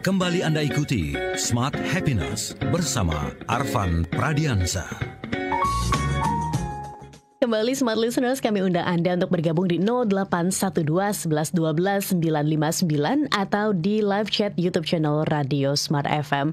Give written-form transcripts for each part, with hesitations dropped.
Kembali Anda ikuti Smart Happiness bersama Arfan Pradiansa. Kembali Smart Listeners, kami undang Anda untuk bergabung di 0812 11 12 959 atau di live chat YouTube channel Radio Smart FM.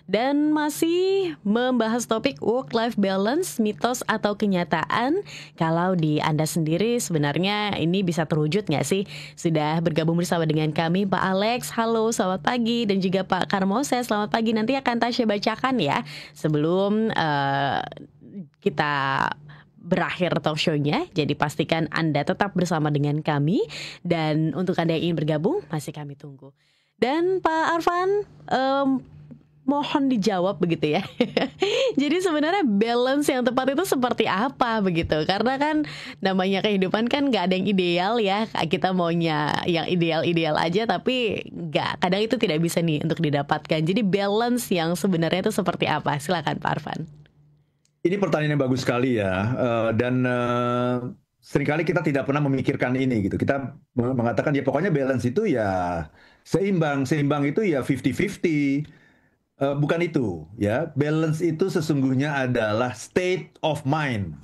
Dan masih membahas topik work-life balance, mitos atau kenyataan. Kalau di Anda sendiri sebenarnya ini bisa terwujud nggak sih? Sudah bergabung bersama dengan kami Pak Alex, halo selamat pagi. Dan juga Pak Karmose, selamat pagi. Nanti akan Tasya bacakan ya sebelum kita berakhir talk show-nya. Jadi pastikan Anda tetap bersama dengan kami. Dan untuk Anda yang ingin bergabung, masih kami tunggu. Dan Pak Arfan, mohon dijawab begitu ya. Jadi sebenarnya balance yang tepat itu seperti apa begitu? Karena kan namanya kehidupan kan nggak ada yang ideal ya. Kita maunya yang ideal-ideal aja, tapi nggak. Kadang itu tidak bisa nih untuk didapatkan. Jadi balance yang sebenarnya itu seperti apa? Silakan Pak Arfan. Ini pertanyaan yang bagus sekali ya, dan seringkali kita tidak pernah memikirkan ini gitu. Kita mengatakan ya pokoknya balance itu ya seimbang itu ya 50-50. Bukan itu ya. Balance itu sesungguhnya adalah state of mind.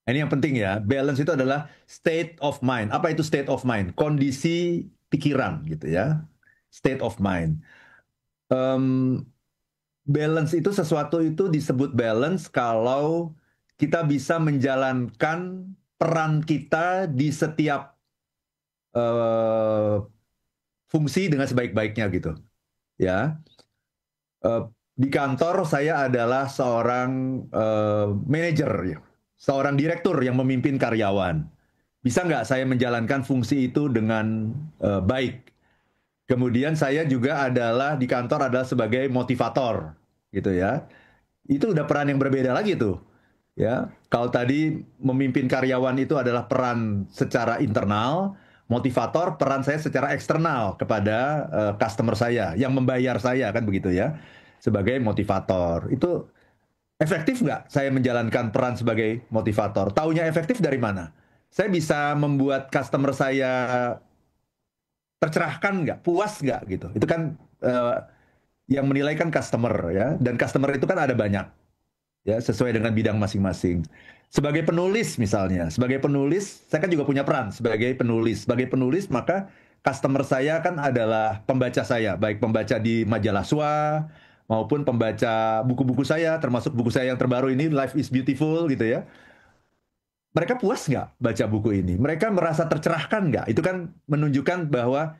Ini yang penting ya. Balance itu adalah state of mind. Apa itu state of mind? Kondisi pikiran gitu ya. State of mind. Balance itu sesuatu itu disebut balance kalau kita bisa menjalankan peran kita di setiap fungsi dengan sebaik-baiknya gitu ya. Di kantor saya adalah seorang manajer, seorang direktur yang memimpin karyawan. Bisa nggak saya menjalankan fungsi itu dengan baik? Kemudian saya juga adalah di kantor adalah sebagai motivator, gitu ya. Itu udah peran yang berbeda lagi tuh, ya. Kalau tadi memimpin karyawan itu adalah peran secara internal, motivator peran saya secara eksternal kepada customer saya yang membayar saya kan begitu ya, sebagai motivator. Itu efektif nggak saya menjalankan peran sebagai motivator? Taunya efektif dari mana? Saya bisa membuat customer saya tercerahkan nggak, puas nggak gitu. Itu kan yang menilai kan customer ya, dan customer itu kan ada banyak ya, sesuai dengan bidang masing-masing. Sebagai penulis misalnya, sebagai penulis saya kan juga punya peran sebagai penulis. Sebagai penulis maka customer saya kan adalah pembaca saya, baik pembaca di majalah SWA maupun pembaca buku-buku saya, termasuk buku saya yang terbaru ini Life is Beautiful gitu ya. Mereka puas nggak baca buku ini? Mereka merasa tercerahkan nggak? Itu kan menunjukkan bahwa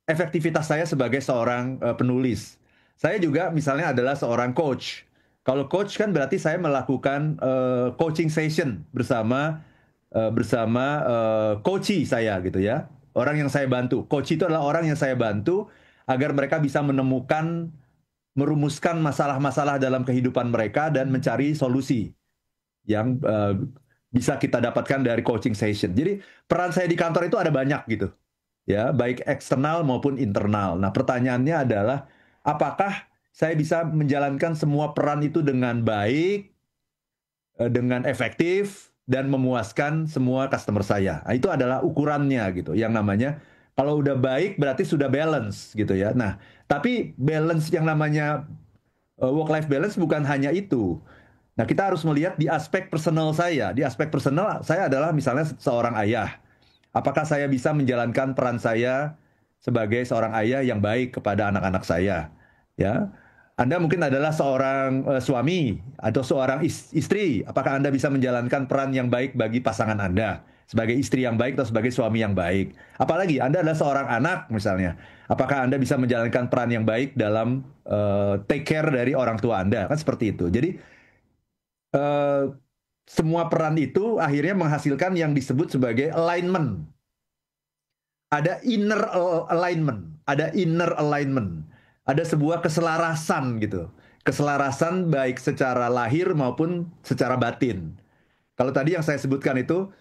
efektivitas saya sebagai seorang penulis. Saya juga misalnya adalah seorang coach. Kalau coach kan berarti saya melakukan coaching session bersama coachee saya gitu ya. Orang yang saya bantu. Coach itu adalah orang yang saya bantu agar mereka bisa merumuskan masalah-masalah dalam kehidupan mereka dan mencari solusi yang bisa kita dapatkan dari coaching session. Jadi peran saya di kantor itu ada banyak gitu, ya, baik eksternal maupun internal. Nah, pertanyaannya adalah apakah saya bisa menjalankan semua peran itu dengan baik, dengan efektif dan memuaskan semua customer saya. Nah, itu adalah ukurannya gitu. Yang namanya kalau udah baik berarti sudah balance gitu ya. Nah, tapi balance yang namanya work-life balance bukan hanya itu. Nah, kita harus melihat di aspek personal saya. Di aspek personal, saya adalah misalnya seorang ayah. Apakah saya bisa menjalankan peran saya sebagai seorang ayah yang baik kepada anak-anak saya? Ya, Anda mungkin adalah seorang suami atau seorang istri. Apakah Anda bisa menjalankan peran yang baik bagi pasangan Anda? Sebagai istri yang baik atau sebagai suami yang baik? Apalagi Anda adalah seorang anak misalnya. Apakah Anda bisa menjalankan peran yang baik dalam take care dari orang tua Anda? Kan seperti itu. Jadi semua peran itu akhirnya menghasilkan yang disebut sebagai alignment. Ada inner alignment. Ada sebuah keselarasan gitu. Keselarasan baik secara lahir maupun secara batin. Kalau tadi yang saya sebutkan itu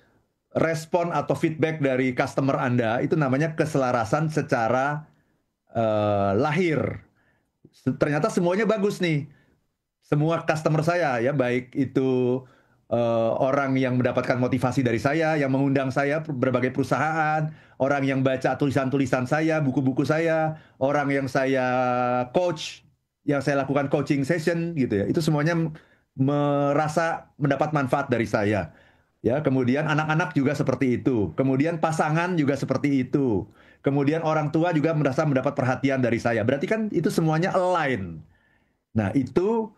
respon atau feedback dari customer Anda itu namanya keselarasan secara lahir. Ternyata semuanya bagus nih. Semua customer saya ya, baik itu orang yang mendapatkan motivasi dari saya, yang mengundang saya berbagai perusahaan, orang yang baca tulisan-tulisan saya, buku-buku saya, orang yang saya coach, yang saya lakukan coaching session gitu ya. Itu semuanya merasa mendapat manfaat dari saya. Ya, kemudian anak-anak juga seperti itu. Kemudian pasangan juga seperti itu. Kemudian orang tua juga merasa mendapat perhatian dari saya. Berarti kan itu semuanya align. Nah, itu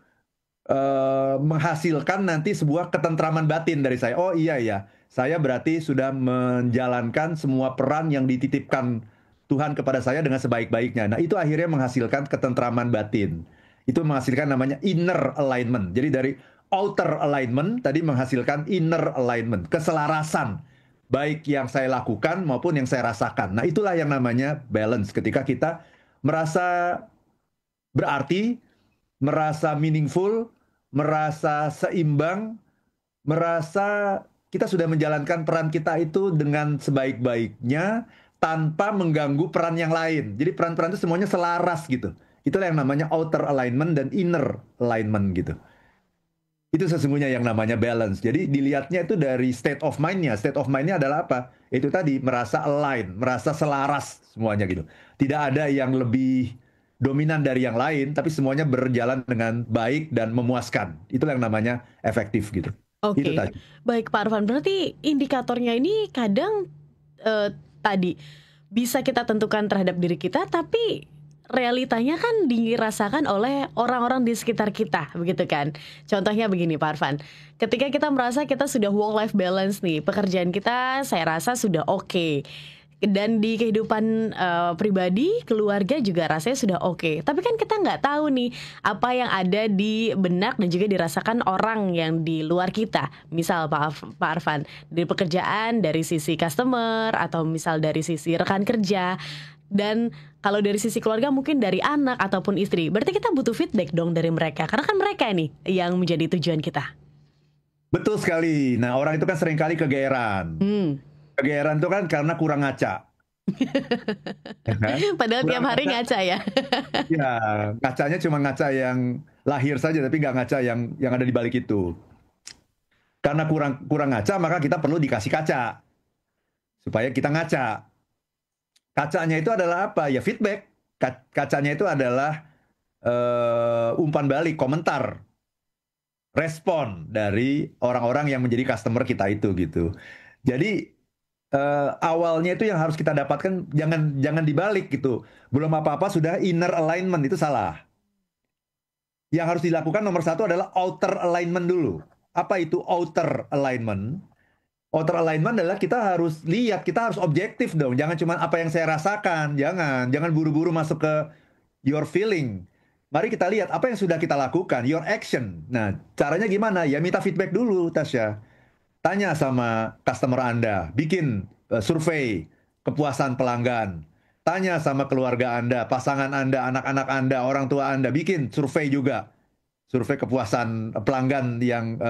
menghasilkan nanti sebuah ketentraman batin dari saya. Oh iya ya, saya berarti sudah menjalankan semua peran yang dititipkan Tuhan kepada saya dengan sebaik-baiknya. Nah, itu akhirnya menghasilkan ketentraman batin. Itu menghasilkan namanya inner alignment. Jadi dari outer alignment tadi menghasilkan inner alignment, keselarasan baik yang saya lakukan maupun yang saya rasakan. Nah, itulah yang namanya balance ketika kita merasa berarti, merasa meaningful, merasa seimbang, merasa kita sudah menjalankan peran kita itu dengan sebaik-baiknya tanpa mengganggu peran yang lain. Jadi peran-peran itu semuanya selaras gitu. Itulah yang namanya outer alignment dan inner alignment gitu. Itu sesungguhnya yang namanya balance. Jadi dilihatnya itu dari state of mind-nya. State of mind-nya adalah apa? Itu tadi merasa align, merasa selaras semuanya gitu. Tidak ada yang lebih dominan dari yang lain, tapi semuanya berjalan dengan baik dan memuaskan. Itulah yang namanya efektif gitu. Oke, Itu tadi. baik Pak Arfan. Berarti indikatornya ini kadang tadi bisa kita tentukan terhadap diri kita, tapi realitanya kan dirasakan oleh orang-orang di sekitar kita, begitu kan? Contohnya begini Pak Arfan, ketika kita merasa kita sudah work-life balance nih, pekerjaan kita saya rasa sudah oke. Dan di kehidupan pribadi, keluarga juga rasanya sudah oke. Tapi kan kita nggak tahu nih apa yang ada di benak dan juga dirasakan orang yang di luar kita. Misal Pak Arfan, dari pekerjaan, dari sisi customer, atau misal dari sisi rekan kerja. Dan kalau dari sisi keluarga mungkin dari anak ataupun istri. Berarti kita butuh feedback dong dari mereka. Karena kan mereka nih yang menjadi tujuan kita. Betul sekali. Nah, orang itu kan seringkali kegeeran. Kegeeran itu kan karena kurang ngaca. Ya kan? Padahal Kurang tiap hari ngaca ya. Ya, ngacanya cuma ngaca yang lahir saja, tapi nggak ngaca yang ada di balik itu. Karena kurang ngaca, maka kita perlu dikasih kaca supaya kita ngaca. Kacanya itu adalah apa? Ya feedback. Kacanya itu adalah umpan balik, komentar, respon dari orang-orang yang menjadi customer kita itu gitu. Jadi awalnya itu yang harus kita dapatkan jangan dibalik gitu. Belum apa-apa sudah inner alignment, itu salah. Yang harus dilakukan nomor satu adalah outer alignment dulu. Apa itu outer alignment? Outer alignment adalah kita harus lihat, kita harus objektif dong. Jangan cuma apa yang saya rasakan, jangan buru-buru masuk ke your feeling. Mari kita lihat apa yang sudah kita lakukan, your action. Nah, caranya gimana? Ya minta feedback dulu, Tasya. Tanya sama customer Anda, bikin survei kepuasan pelanggan. Tanya sama keluarga Anda, pasangan Anda, anak-anak Anda, orang tua Anda, bikin survei juga. Survei kepuasan pelanggan yang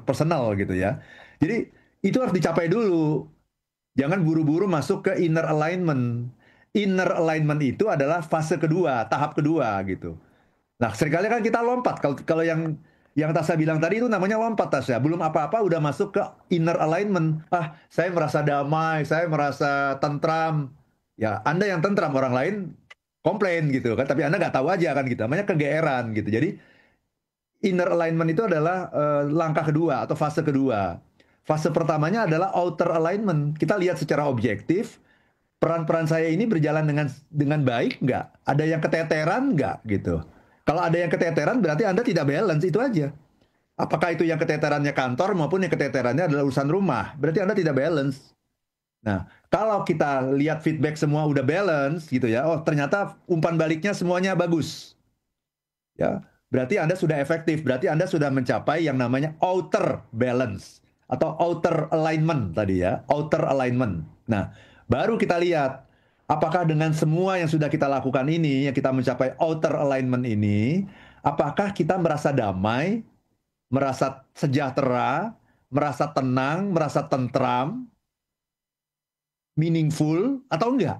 personal gitu ya. Jadi itu harus dicapai dulu. Jangan buru-buru masuk ke inner alignment. Inner alignment itu adalah fase kedua, tahap kedua gitu. Nah, seringkali kan kita lompat. Kalau yang Tasya bilang tadi itu namanya lompat, Tasya. Belum apa-apa udah masuk ke inner alignment. Ah, saya merasa damai, saya merasa tentram. Ya, Anda yang tentram, orang lain komplain gitu kan. Tapi Anda nggak tahu aja kan gitu. Namanya kegeeran gitu. Jadi inner alignment itu adalah langkah kedua atau fase kedua. Fase pertamanya adalah outer alignment. Kita lihat secara objektif, peran-peran saya ini berjalan dengan baik nggak? Ada yang keteteran nggak gitu? Kalau ada yang keteteran berarti Anda tidak balance, itu aja. Apakah itu yang keteterannya kantor maupun yang keteterannya adalah urusan rumah, berarti Anda tidak balance. Nah, kalau kita lihat feedback semua udah balance gitu ya, oh ternyata umpan baliknya semuanya bagus. Ya, berarti Anda sudah efektif, berarti Anda sudah mencapai yang namanya outer balance atau outer alignment tadi ya, outer alignment. Nah, baru kita lihat apakah dengan semua yang sudah kita lakukan ini, yang kita mencapai outer alignment ini, apakah kita merasa damai, merasa sejahtera, merasa tenang, merasa tentram, meaningful, atau enggak?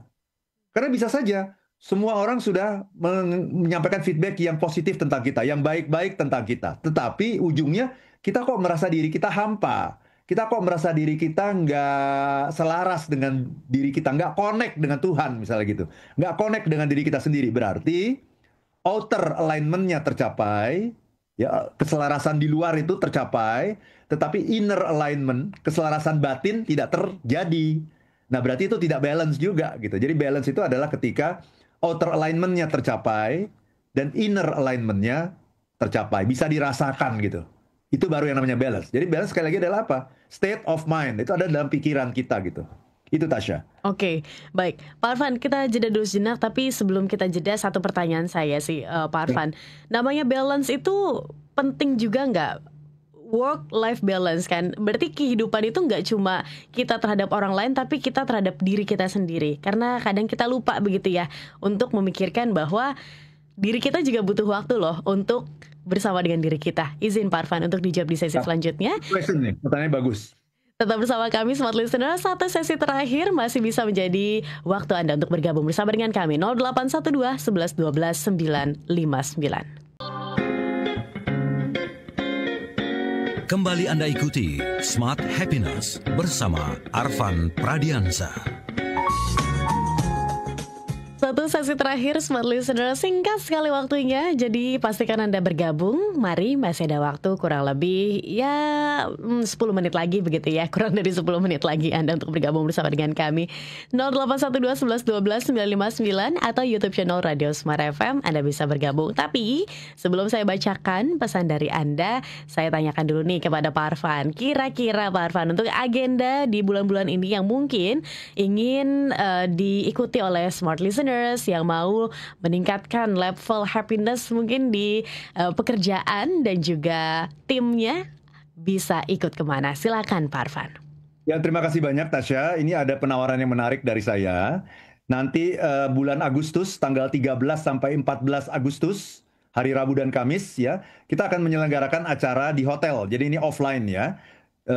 Karena bisa saja semua orang sudah menyampaikan feedback yang positif tentang kita, yang baik-baik tentang kita. Tetapi ujungnya kita kok merasa diri kita hampa. Kita kok merasa diri kita nggak selaras dengan diri kita, nggak connect dengan Tuhan misalnya gitu. Nggak connect dengan diri kita sendiri. Berarti outer alignment-nya tercapai, ya keselarasan di luar itu tercapai, tetapi inner alignment, keselarasan batin tidak terjadi. Nah, berarti itu tidak balance juga gitu. Jadi balance itu adalah ketika outer alignment-nya tercapai dan inner alignment-nya tercapai, bisa dirasakan gitu. Itu baru yang namanya balance. Jadi balance sekali lagi adalah apa? State of mind. Itu ada dalam pikiran kita gitu. Itu Tasya. Oke, baik. Pak Arfan, kita jeda dulu sejenak, tapi sebelum kita jeda, satu pertanyaan saya sih, Pak Arfan. Namanya balance itu penting juga nggak? Work-life balance kan? Berarti kehidupan itu nggak cuma kita terhadap orang lain, tapi kita terhadap diri kita sendiri. Karena kadang kita lupa begitu ya, untuk memikirkan bahwa diri kita juga butuh waktu loh untuk bersama dengan diri kita. Izin Pak Arfan untuk dijawab di sesi selanjutnya. Question nih, pertanyaan bagus. Tetap bersama kami Smart Listener. Satu sesi terakhir masih bisa menjadi waktu Anda untuk bergabung bersama dengan kami 0812 11 12 959. Kembali Anda ikuti Smart Happiness bersama Arfan Pradiansa. Satu sesi terakhir Smart Listener, singkat sekali waktunya, jadi pastikan Anda bergabung. Mari, masih ada waktu kurang lebih ya 10 menit lagi begitu ya, kurang dari 10 menit lagi Anda untuk bergabung bersama dengan kami 0812 11 12 959 atau YouTube channel Radio Smart FM. Anda bisa bergabung. Tapi sebelum saya bacakan pesan dari Anda, saya tanyakan dulu nih kepada Pak Arfan. Kira-kira Pak Arfan, untuk agenda di bulan-bulan ini yang mungkin ingin diikuti oleh Smart Listener yang mau meningkatkan level happiness mungkin di pekerjaan dan juga timnya, bisa ikut kemana? Silakan Pak Arfan. Ya, terima kasih banyak Tasya. Ini ada penawaran yang menarik dari saya. Nanti bulan Agustus, tanggal 13 sampai 14 Agustus, hari Rabu dan Kamis ya, kita akan menyelenggarakan acara di hotel. Jadi ini offline ya.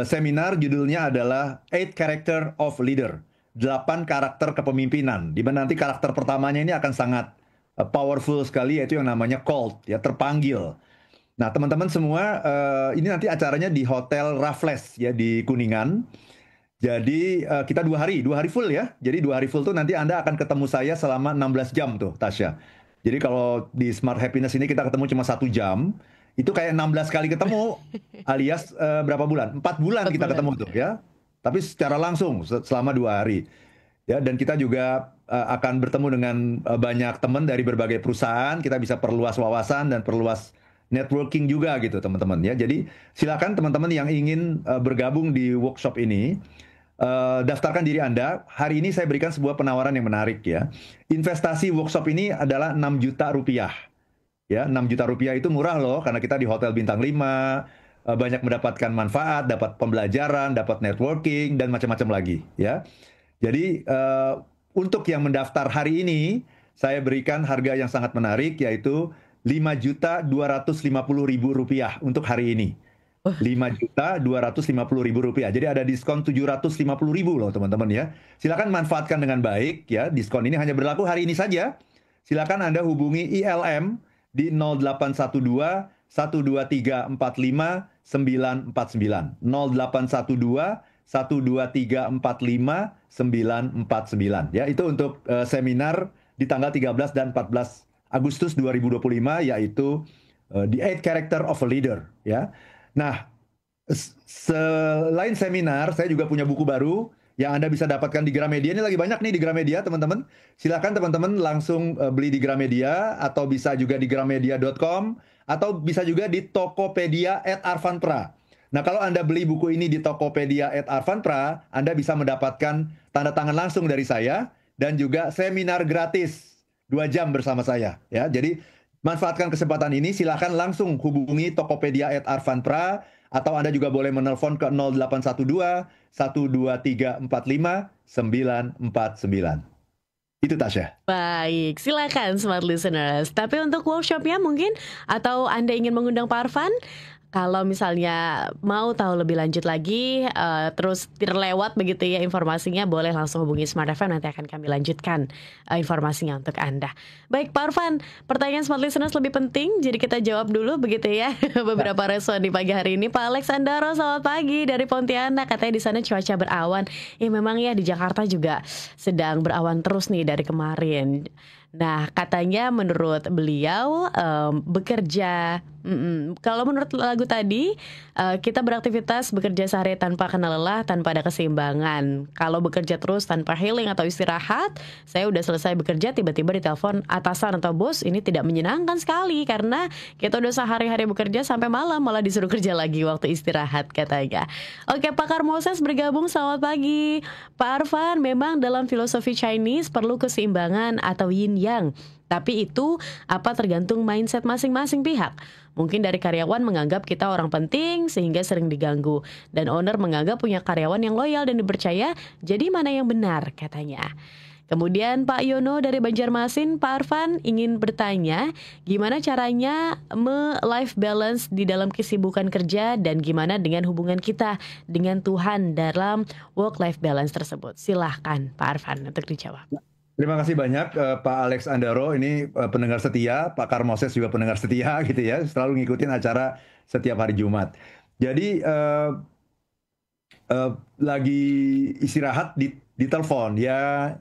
Seminar judulnya adalah 8 Character of Leader. 8 karakter kepemimpinan, di mana nanti karakter pertamanya ini akan sangat powerful sekali, yaitu yang namanya called, ya, terpanggil. Nah, teman-teman semua, ini nanti acaranya di Hotel Raffles ya di Kuningan. Jadi kita 2 hari full ya. Jadi 2 hari full tuh nanti Anda akan ketemu saya selama 16 jam tuh, Tasya. Jadi kalau di Smart Happiness ini kita ketemu cuma 1 jam, itu kayak 16 kali ketemu, alias berapa bulan? 4 bulan kita ketemu tuh ya. Tapi secara langsung selama 2 hari. Ya, dan kita juga akan bertemu dengan banyak teman dari berbagai perusahaan. Kita bisa perluas wawasan dan perluas networking juga gitu, teman-teman ya. Jadi silakan teman-teman yang ingin bergabung di workshop ini, daftarkan diri Anda. Hari ini saya berikan sebuah penawaran yang menarik ya. Investasi workshop ini adalah 6 juta rupiah. Ya, 6 juta rupiah itu murah loh, karena kita di Hotel Bintang 5, banyak mendapatkan manfaat, dapat pembelajaran, dapat networking, dan macam-macam lagi ya. Jadi untuk yang mendaftar hari ini, saya berikan harga yang sangat menarik, yaitu 5.250.000 rupiah untuk hari ini. 5.250.000 rupiah. Jadi ada diskon 750.000 loh teman-teman ya. Silakan manfaatkan dengan baik ya. Diskon ini hanya berlaku hari ini saja. Silakan Anda hubungi ILM di 0812 12345 949 0812 12345 949 ya. Itu untuk seminar di tanggal 13 dan 14 Agustus 2025, yaitu The 8 Character of a Leader ya. Nah, selain seminar, saya juga punya buku baru yang Anda bisa dapatkan di Gramedia. Ini lagi banyak nih di Gramedia, teman-teman. Silakan teman-teman langsung beli di Gramedia, atau bisa juga di gramedia.com, atau bisa juga di Tokopedia @arfanpra. Nah, kalau Anda beli buku ini di Tokopedia @arfanpra, Anda bisa mendapatkan tanda tangan langsung dari saya dan juga seminar gratis 2 jam bersama saya ya. Jadi manfaatkan kesempatan ini, silakan langsung hubungi Tokopedia @arfanpra, atau Anda juga boleh menelpon ke 0812 12345 949. Itu Tasya. Baik, silakan Smart Listeners. Tapi untuk workshopnya mungkin, atau Anda ingin mengundang Pak Arfan, Kalau misalnya mau tahu lebih lanjut lagi, terus terlewat begitu ya informasinya, boleh langsung hubungi Smart FM, nanti akan kami lanjutkan informasinya untuk Anda. Baik Pak Arfan, pertanyaan Smart Listeners lebih penting, jadi kita jawab dulu begitu ya beberapa respon di pagi hari ini. Pak Alex Andaro, selamat pagi dari Pontianak, katanya di sana cuaca berawan. Ya memang ya, di Jakarta juga sedang berawan terus nih dari kemarin. Nah, katanya menurut beliau bekerja, kalau menurut lagu tadi, kita beraktivitas bekerja sehari tanpa kena lelah, tanpa ada keseimbangan. Kalau bekerja terus tanpa healing atau istirahat, saya udah selesai bekerja, tiba-tiba ditelepon atasan atau bos, ini tidak menyenangkan sekali karena kita udah sehari-hari bekerja sampai malam, malah disuruh kerja lagi waktu istirahat, katanya. Oke, Pakar Moses bergabung, selamat pagi. Pak Arfan, memang dalam filosofi Chinese perlu keseimbangan atau yin yang, tapi itu apa tergantung mindset masing-masing pihak. Mungkin dari karyawan menganggap kita orang penting sehingga sering diganggu, dan owner menganggap punya karyawan yang loyal dan dipercaya, jadi mana yang benar, katanya. Kemudian Pak Yono dari Banjarmasin, Pak Arfan ingin bertanya, gimana caranya life balance di dalam kesibukan kerja dan gimana dengan hubungan kita dengan Tuhan dalam work-life balance tersebut. Silahkan Pak Arfan untuk dijawab. Terima kasih banyak Pak Alex Andaro, ini pendengar setia, Pak Karmoses juga pendengar setia gitu ya, selalu ngikutin acara setiap hari Jumat. Jadi lagi istirahat di telepon ya,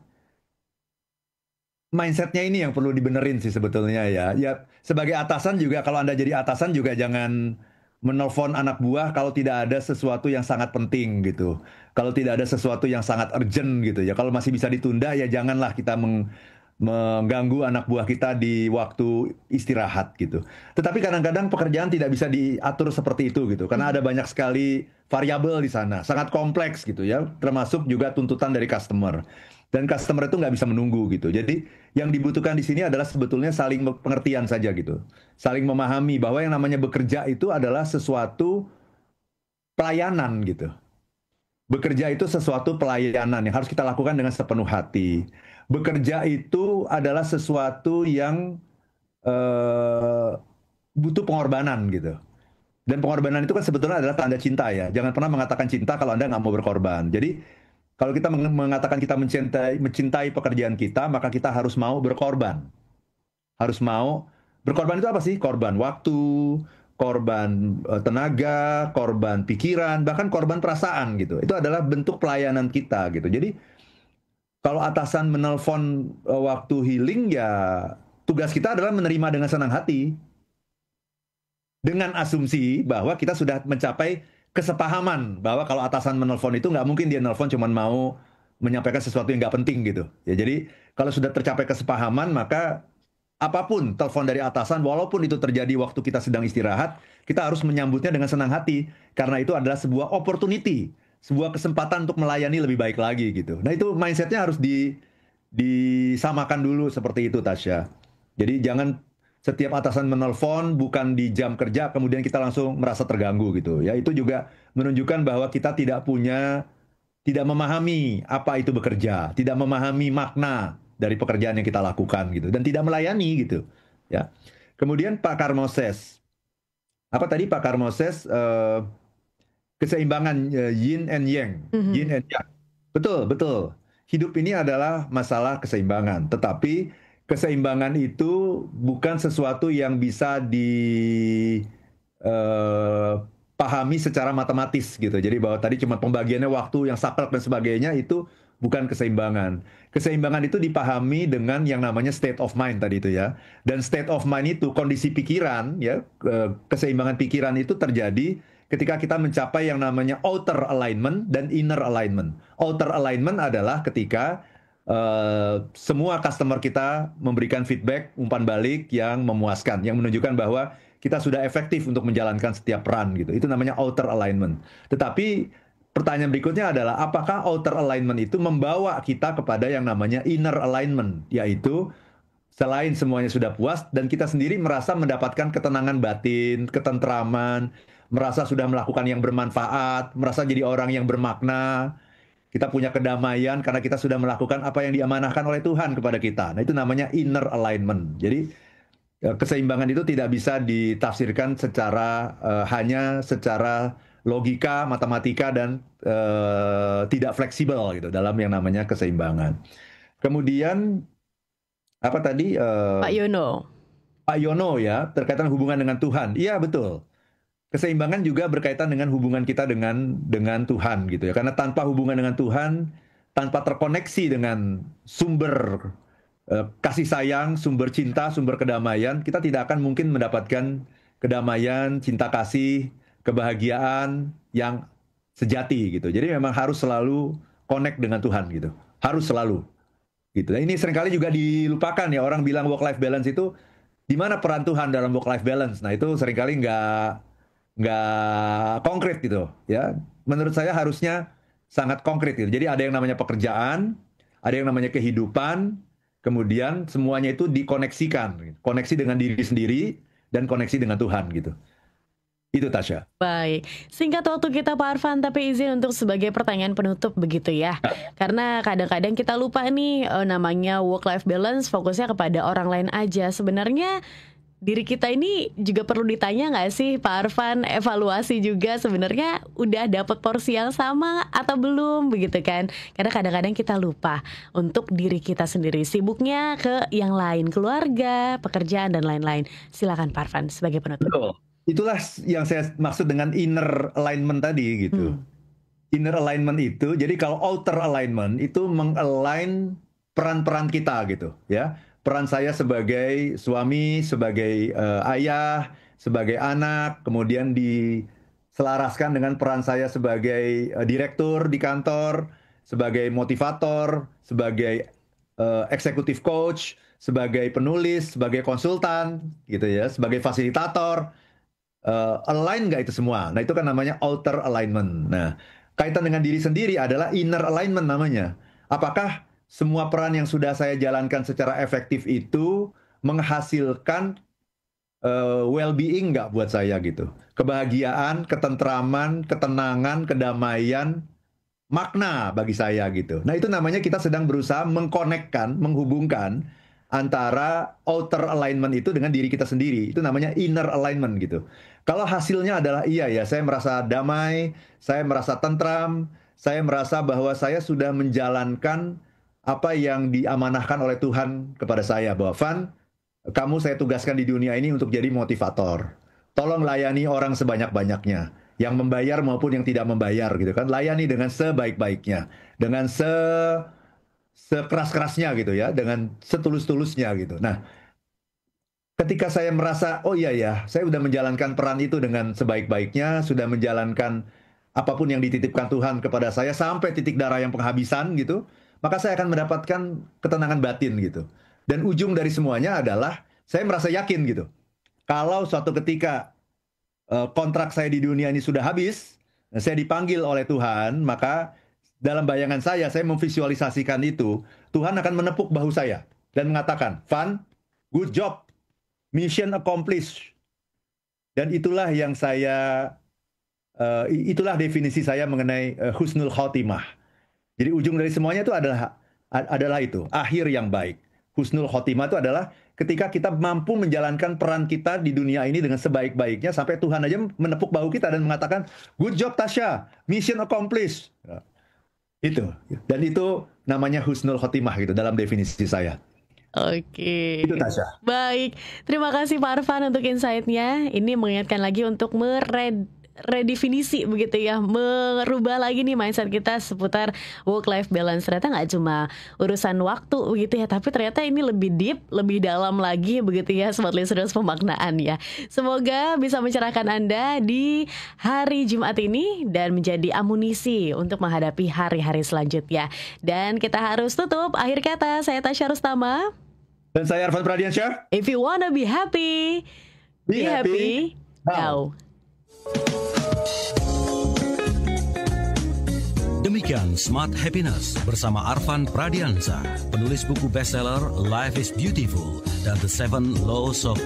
mindsetnya ini yang perlu dibenerin sih sebetulnya ya. Ya sebagai atasan juga, kalau Anda jadi atasan juga jangan menelpon anak buah kalau tidak ada sesuatu yang sangat penting gitu. Kalau tidak ada sesuatu yang sangat urgent gitu ya. Kalau masih bisa ditunda ya janganlah kita mengganggu anak buah kita di waktu istirahat gitu. Tetapi kadang-kadang pekerjaan tidak bisa diatur seperti itu gitu. Karena ada banyak sekali variabel di sana. Sangat kompleks gitu ya. Termasuk juga tuntutan dari customer. Dan customer itu nggak bisa menunggu gitu. Jadi yang dibutuhkan di sini adalah sebetulnya saling pengertian saja gitu. Saling memahami bahwa yang namanya bekerja itu adalah sesuatu pelayanan gitu. Bekerja itu sesuatu pelayanan yang harus kita lakukan dengan sepenuh hati. Bekerja itu adalah sesuatu yang butuh pengorbanan gitu. Dan pengorbanan itu kan sebetulnya adalah tanda cinta ya. Jangan pernah mengatakan cinta kalau Anda nggak mau berkorban. Jadi kalau kita mengatakan kita mencintai pekerjaan kita, maka kita harus mau berkorban. Harus mau berkorban itu apa sih? Korban waktu, korban tenaga, korban pikiran, bahkan korban perasaan gitu. Itu adalah bentuk pelayanan kita gitu. Jadi kalau atasan menelpon waktu healing ya tugas kita adalah menerima dengan senang hati. Dengan asumsi bahwa kita sudah mencapai kesepahaman bahwa kalau atasan menelpon itu nggak mungkin dia nelpon cuma mau menyampaikan sesuatu yang nggak penting gitu. Ya, jadi kalau sudah tercapai kesepahaman maka apapun telepon dari atasan walaupun itu terjadi waktu kita sedang istirahat, kita harus menyambutnya dengan senang hati karena itu adalah sebuah opportunity, sebuah kesempatan untuk melayani lebih baik lagi gitu. Nah itu mindsetnya harus disamakan dulu seperti itu Tasya. Jadi jangan setiap atasan menelpon bukan di jam kerja, kemudian kita langsung merasa terganggu gitu. Ya itu juga menunjukkan bahwa kita tidak memahami apa itu bekerja, tidak memahami makna dari pekerjaan yang kita lakukan gitu, dan tidak melayani gitu. Ya. Kemudian Pak Karmoses, apa tadi Pak Karmoses? Keseimbangan yin and yang, yin and yang. Betul, betul. Hidup ini adalah masalah keseimbangan, tetapi keseimbangan itu bukan sesuatu yang bisa dipahami secara matematis gitu. Jadi bahwa tadi cuma pembagiannya waktu yang saklek dan sebagainya itu bukan keseimbangan. Keseimbangan itu dipahami dengan yang namanya state of mind tadi itu ya. Dan state of mind itu kondisi pikiran ya, keseimbangan pikiran itu terjadi ketika kita mencapai yang namanya outer alignment dan inner alignment. Outer alignment adalah ketika semua customer kita memberikan feedback, umpan balik yang memuaskan, yang menunjukkan bahwa kita sudah efektif untuk menjalankan setiap peran gitu. Itu namanya outer alignment. Tetapi pertanyaan berikutnya adalah apakah outer alignment itu membawa kita kepada yang namanya inner alignment, yaitu selain semuanya sudah puas dan kita sendiri merasa mendapatkan ketenangan batin, ketentraman, merasa sudah melakukan yang bermanfaat, merasa jadi orang yang bermakna. Kita punya kedamaian karena kita sudah melakukan apa yang diamanahkan oleh Tuhan kepada kita. Nah itu namanya inner alignment. Jadi keseimbangan itu tidak bisa ditafsirkan secara hanya secara logika, matematika, dan tidak fleksibel gitu dalam yang namanya keseimbangan. Kemudian apa tadi? Pak Yono. Pak Yono ya, terkaitan hubungan dengan Tuhan. Iya betul. Keseimbangan juga berkaitan dengan hubungan kita dengan Tuhan gitu ya. Karena tanpa hubungan dengan Tuhan, tanpa terkoneksi dengan sumber kasih sayang, sumber cinta, sumber kedamaian, kita tidak akan mungkin mendapatkan kedamaian, cinta kasih, kebahagiaan yang sejati gitu. Jadi memang harus selalu connect dengan Tuhan gitu. Harus selalu gitu. Nah, ini seringkali juga dilupakan ya, orang bilang work life balance itu di mana peran Tuhan dalam work life balance. Nah, itu seringkali nggak konkret gitu ya. Menurut saya harusnya sangat konkret gitu. Jadi ada yang namanya pekerjaan, ada yang namanya kehidupan, kemudian semuanya itu dikoneksikan, koneksi dengan diri sendiri dan koneksi dengan Tuhan gitu. Itu Tasya. Baik, singkat waktu kita Pak Arfan, tapi izin untuk sebagai pertanyaan penutup begitu ya. Karena kadang-kadang kita lupa nih namanya work-life balance, fokusnya kepada orang lain aja. Sebenarnya diri kita ini juga perlu ditanya nggak sih Pak Arfan, evaluasi juga sebenarnya udah dapat porsi yang sama atau belum begitu kan. Karena kadang-kadang kita lupa untuk diri kita sendiri, sibuknya ke yang lain, keluarga, pekerjaan, dan lain-lain. Silakan Pak Arfan sebagai penutup. Betul. Itulah yang saya maksud dengan inner alignment tadi gitu. Inner alignment itu, jadi kalau outer alignment itu mengalign peran-peran kita gitu ya. Peran saya sebagai suami, sebagai ayah, sebagai anak, kemudian diselaraskan dengan peran saya sebagai direktur di kantor, sebagai motivator, sebagai executive coach, sebagai penulis, sebagai konsultan gitu ya, sebagai fasilitator. Align nggak itu semua? Nah itu kan namanya outer alignment. Nah kaitan dengan diri sendiri adalah inner alignment namanya. Apakah semua peran yang sudah saya jalankan secara efektif itu menghasilkan well-being nggak buat saya gitu? Kebahagiaan, ketentraman, ketenangan, kedamaian, makna bagi saya gitu. Nah itu namanya kita sedang berusaha mengkonekkan, menghubungkan antara outer alignment itu dengan diri kita sendiri. Itu namanya inner alignment gitu. Kalau hasilnya adalah iya ya, saya merasa damai, saya merasa tentram, saya merasa bahwa saya sudah menjalankan apa yang diamanahkan oleh Tuhan kepada saya. Bahwa Van, kamu saya tugaskan di dunia ini untuk jadi motivator. Tolong layani orang sebanyak-banyaknya, yang membayar maupun yang tidak membayar gitu kan. Layani dengan sebaik-baiknya, dengan sekeras-kerasnya gitu ya, dengan setulus-tulusnya gitu. Nah, ketika saya merasa, oh iya ya, saya sudah menjalankan peran itu dengan sebaik-baiknya, sudah menjalankan apapun yang dititipkan Tuhan kepada saya sampai titik darah yang penghabisan gitu, maka saya akan mendapatkan ketenangan batin gitu. Dan ujung dari semuanya adalah saya merasa yakin gitu. Kalau suatu ketika kontrak saya di dunia ini sudah habis, saya dipanggil oleh Tuhan, maka dalam bayangan saya memvisualisasikan itu, Tuhan akan menepuk bahu saya dan mengatakan, Van, good job, mission accomplished. Dan itulah yang itulah definisi saya mengenai husnul khotimah. Jadi ujung dari semuanya itu adalah itu, akhir yang baik. Husnul khotimah itu adalah ketika kita mampu menjalankan peran kita di dunia ini dengan sebaik-baiknya, sampai Tuhan aja menepuk bahu kita dan mengatakan, good job Tasya, mission accomplished. Itu. Dan itu namanya husnul khotimah gitu dalam definisi saya. Oke. Itu Tasya. Baik, terima kasih Pak Arfan untuk insight-nya. Ini mengingatkan lagi untuk redefinisi begitu ya, merubah lagi nih mindset kita seputar work-life balance. Ternyata nggak cuma urusan waktu begitu ya, tapi ternyata ini lebih deep, lebih dalam lagi begitu ya, Smart Listeners, pemaknaan ya. Semoga bisa mencerahkan Anda di hari Jumat ini dan menjadi amunisi untuk menghadapi hari-hari selanjutnya. Dan kita harus tutup. Akhir kata, saya Tasya Rustama. Dan saya Arfan Pradiansyah. If you wanna be happy, be happy now. Demikian Smart Happiness bersama Arfan Pradiansyah, penulis buku bestseller Life is Beautiful dan The 7 Laws of